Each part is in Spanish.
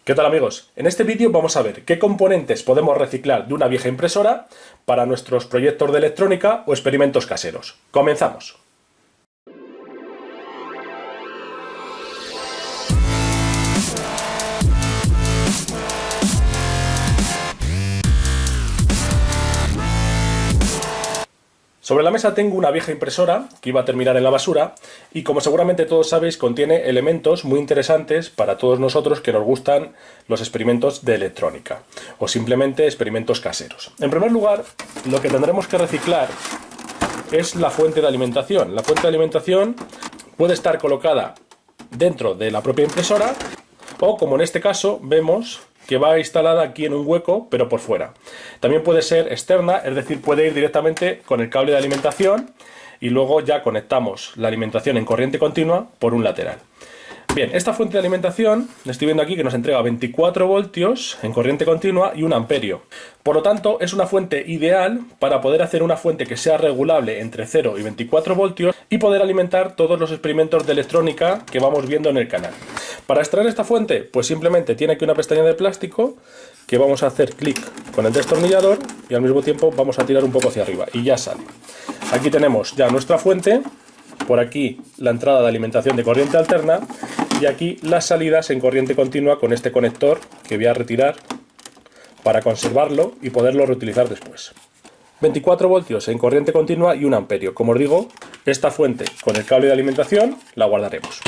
¿Qué tal amigos? En este vídeo vamos a ver qué componentes podemos reciclar de una vieja impresora para nuestros proyectos de electrónica o experimentos caseros. ¡Comenzamos! Sobre la mesa tengo una vieja impresora que iba a terminar en la basura y, como seguramente todos sabéis, contiene elementos muy interesantes para todos nosotros que nos gustan los experimentos de electrónica o simplemente experimentos caseros. En primer lugar, lo que tendremos que reciclar es la fuente de alimentación. La fuente de alimentación puede estar colocada dentro de la propia impresora o, como en este caso, vemos que va instalada aquí en un hueco, pero por fuera. También puede ser externa, es decir, puede ir directamente con el cable de alimentación y luego ya conectamos la alimentación en corriente continua por un lateral. Bien, esta fuente de alimentación, estoy viendo aquí que nos entrega 24 voltios en corriente continua y 1 amperio. Por lo tanto, es una fuente ideal para poder hacer una fuente que sea regulable entre 0 y 24 voltios y poder alimentar todos los experimentos de electrónica que vamos viendo en el canal. Para extraer esta fuente, pues simplemente tiene aquí una pestaña de plástico que vamos a hacer clic con el destornillador y al mismo tiempo vamos a tirar un poco hacia arriba y ya sale. Aquí tenemos ya nuestra fuente, por aquí la entrada de alimentación de corriente alterna y aquí las salidas en corriente continua con este conector que voy a retirar para conservarlo y poderlo reutilizar después. 24 voltios en corriente continua y 1 amperio. Como os digo, esta fuente con el cable de alimentación la guardaremos.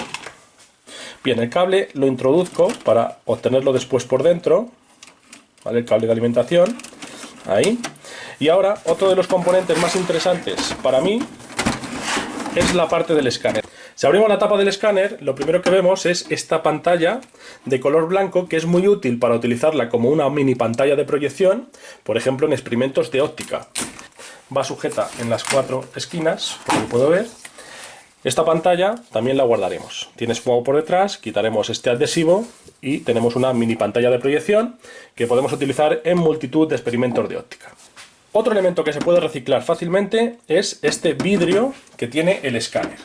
Bien, el cable lo introduzco para obtenerlo después por dentro, ¿vale? El cable de alimentación, ahí. Y ahora, otro de los componentes más interesantes para mí es la parte del escáner. Si abrimos la tapa del escáner, lo primero que vemos es esta pantalla de color blanco que es muy útil para utilizarla como una mini pantalla de proyección, por ejemplo en experimentos de óptica. Va sujeta en las 4 esquinas, como puedo ver. Esta pantalla también la guardaremos. Tiene espumo por detrás, quitaremos este adhesivo y tenemos una mini pantalla de proyección que podemos utilizar en multitud de experimentos de óptica. Otro elemento que se puede reciclar fácilmente es este vidrio que tiene el escáner.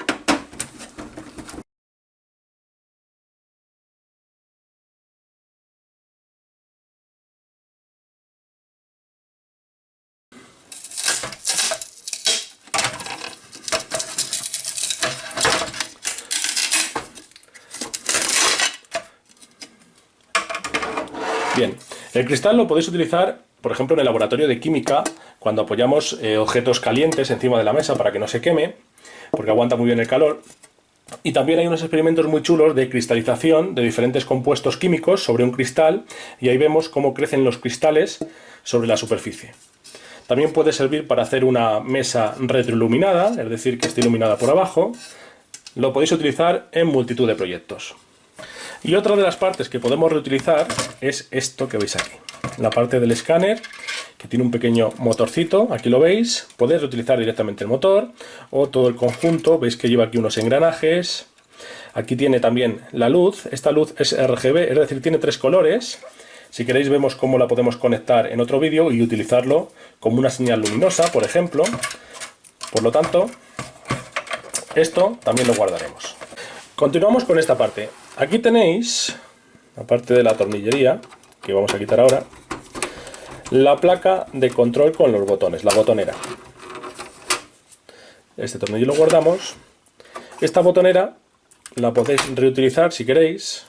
Bien, el cristal lo podéis utilizar, por ejemplo, en el laboratorio de química, cuando apoyamos objetos calientes encima de la mesa para que no se queme, porque aguanta muy bien el calor. Y también hay unos experimentos muy chulos de cristalización de diferentes compuestos químicos sobre un cristal, y ahí vemos cómo crecen los cristales sobre la superficie. También puede servir para hacer una mesa retroiluminada, es decir, que esté iluminada por abajo. Lo podéis utilizar en multitud de proyectos. Y otra de las partes que podemos reutilizar es esto que veis aquí. La parte del escáner, que tiene un pequeño motorcito, aquí lo veis. Podéis reutilizar directamente el motor o todo el conjunto. Veis que lleva aquí unos engranajes. Aquí tiene también la luz. Esta luz es RGB, es decir, tiene 3 colores. Si queréis vemos cómo la podemos conectar en otro vídeo y utilizarlo como una señal luminosa, por ejemplo. Por lo tanto, esto también lo guardaremos. Continuamos con esta parte. Aquí tenéis, aparte de la tornillería, que vamos a quitar ahora, la placa de control con los botones, la botonera. Este tornillo lo guardamos. Esta botonera la podéis reutilizar si queréis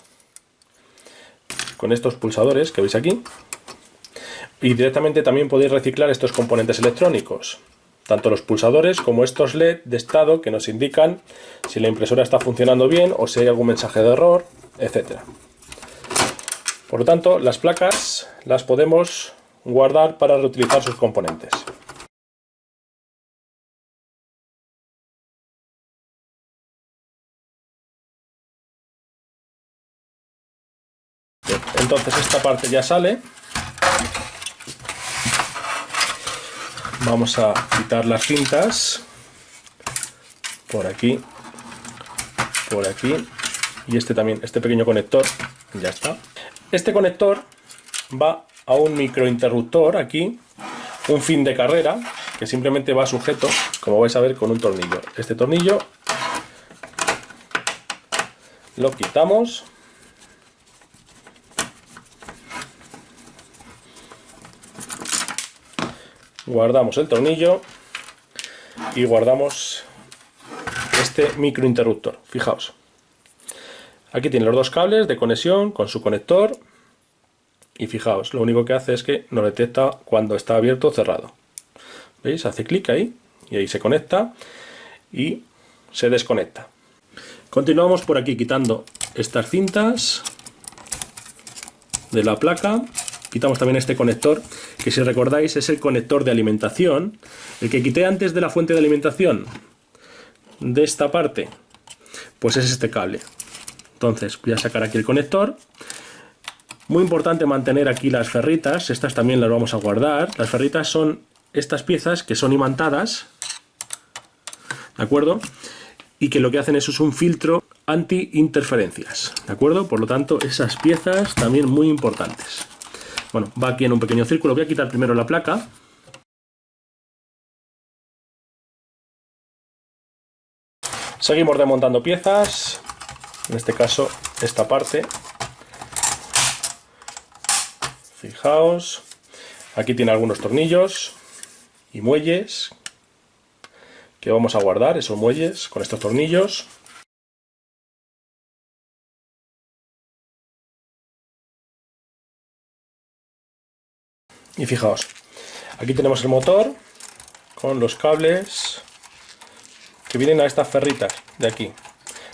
con estos pulsadores que veis aquí. Y directamente también podéis reciclar estos componentes electrónicos, tanto los pulsadores como estos LED de estado que nos indican si la impresora está funcionando bien o si hay algún mensaje de error, etc. Por lo tanto, las placas las podemos guardar para reutilizar sus componentes. Entonces esta parte ya sale. Vamos a quitar las cintas por aquí y este también, este pequeño conector, ya está. Este conector va a un microinterruptor aquí, un fin de carrera, que simplemente va sujeto, como vais a ver, con un tornillo. Este tornillo lo quitamos guardamos el tornillo y guardamos este microinterruptor. Fijaos, aquí tiene los dos cables de conexión con su conector y fijaos, lo único que hace es que nos detecta cuando está abierto o cerrado. ¿Veis? Hace clic ahí y ahí se conecta y se desconecta. Continuamos por aquí quitando estas cintas de la placa. Quitamos también este conector, que si recordáis es el conector de alimentación. El que quité antes de la fuente de alimentación de esta parte, pues es este cable. Entonces voy a sacar aquí el conector. Muy importante mantener aquí las ferritas, estas también las vamos a guardar. Las ferritas son estas piezas que son imantadas, ¿de acuerdo? Y que lo que hacen es un filtro anti-interferencias, ¿de acuerdo? Por lo tanto, esas piezas también muy importantes. Bueno, va aquí en un pequeño círculo. Voy a quitar primero la placa. Seguimos desmontando piezas, en este caso esta parte. Fijaos, aquí tiene algunos tornillos y muelles que vamos a guardar, esos muelles con estos tornillos. Y fijaos, aquí tenemos el motor con los cables que vienen a estas ferritas de aquí.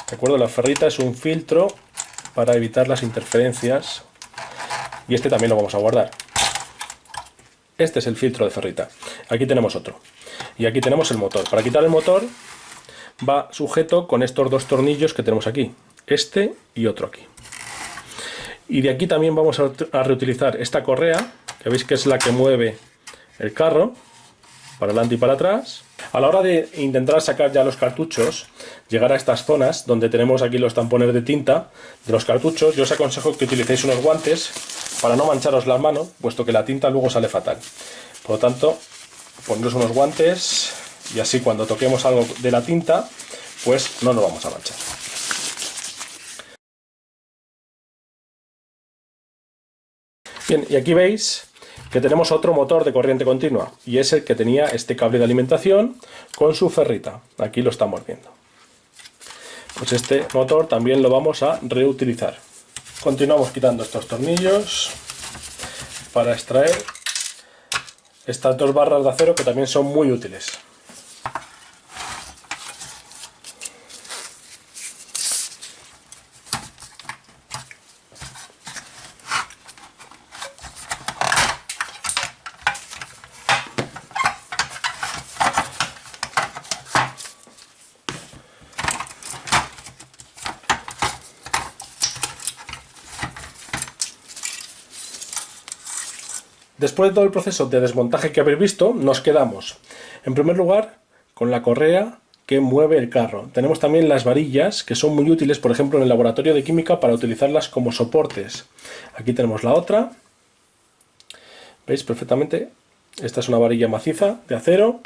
¿De acuerdo? La ferrita es un filtro para evitar las interferencias y este también lo vamos a guardar. Este es el filtro de ferrita. Aquí tenemos otro. Y aquí tenemos el motor. Para quitar el motor va sujeto con estos dos tornillos que tenemos aquí. Este y otro aquí. Y de aquí también vamos a reutilizar esta correa, que veis que es la que mueve el carro, para adelante y para atrás. A la hora de intentar sacar ya los cartuchos, llegar a estas zonas donde tenemos aquí los tampones de tinta de los cartuchos, yo os aconsejo que utilicéis unos guantes para no mancharos las manos, puesto que la tinta luego sale fatal. Por lo tanto, poneros unos guantes y así cuando toquemos algo de la tinta, pues no nos vamos a manchar. Bien, y aquí veis que tenemos otro motor de corriente continua y es el que tenía este cable de alimentación con su ferrita. Aquí lo estamos viendo. Pues este motor también lo vamos a reutilizar. Continuamos quitando estos tornillos para extraer estas dos barras de acero que también son muy útiles. Después de todo el proceso de desmontaje que habéis visto, nos quedamos, en primer lugar, con la correa que mueve el carro. Tenemos también las varillas, que son muy útiles, por ejemplo, en el laboratorio de química para utilizarlas como soportes. Aquí tenemos la otra. ¿Veis perfectamente? Esta es una varilla maciza de acero.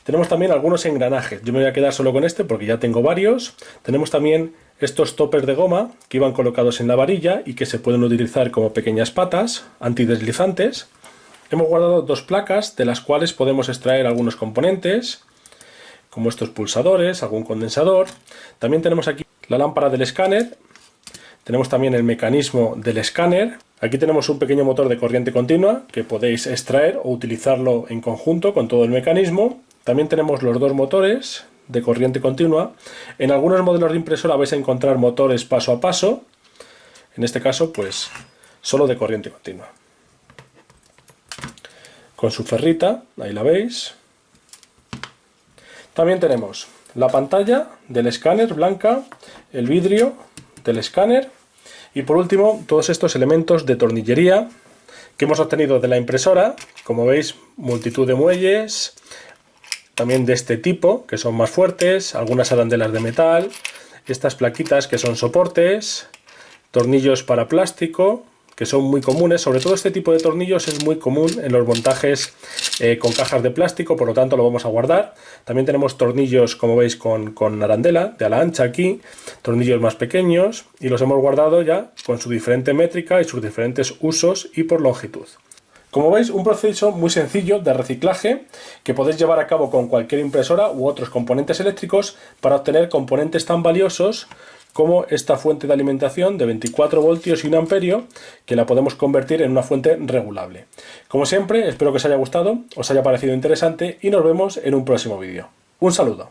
Tenemos también algunos engranajes. Yo me voy a quedar solo con este porque ya tengo varios. Tenemos también estos toppers de goma que iban colocados en la varilla y que se pueden utilizar como pequeñas patas antideslizantes. Hemos guardado dos placas de las cuales podemos extraer algunos componentes, como estos pulsadores, algún condensador. También tenemos aquí la lámpara del escáner. Tenemos también el mecanismo del escáner. Aquí tenemos un pequeño motor de corriente continua que podéis extraer o utilizarlo en conjunto con todo el mecanismo. También tenemos los dos motores de corriente continua. En algunos modelos de impresora vais a encontrar motores paso a paso. En este caso, pues, solo de corriente continua. Con su ferrita, ahí la veis. También tenemos la pantalla del escáner blanca, el vidrio del escáner y por último todos estos elementos de tornillería que hemos obtenido de la impresora. Como veis, multitud de muelles, también de este tipo, que son más fuertes, algunas arandelas de metal, estas plaquitas que son soportes, tornillos para plástico, que son muy comunes. Sobre todo este tipo de tornillos es muy común en los montajes con cajas de plástico, por lo tanto lo vamos a guardar. También tenemos tornillos, como veis, con arandela de ala ancha aquí, tornillos más pequeños, y los hemos guardado ya con su diferente métrica y sus diferentes usos y por longitud. Como veis, un proceso muy sencillo de reciclaje que podéis llevar a cabo con cualquier impresora u otros componentes eléctricos para obtener componentes tan valiosos como esta fuente de alimentación de 24 voltios y 1 amperio, que la podemos convertir en una fuente regulable. Como siempre, espero que os haya gustado, os haya parecido interesante y nos vemos en un próximo vídeo. Un saludo.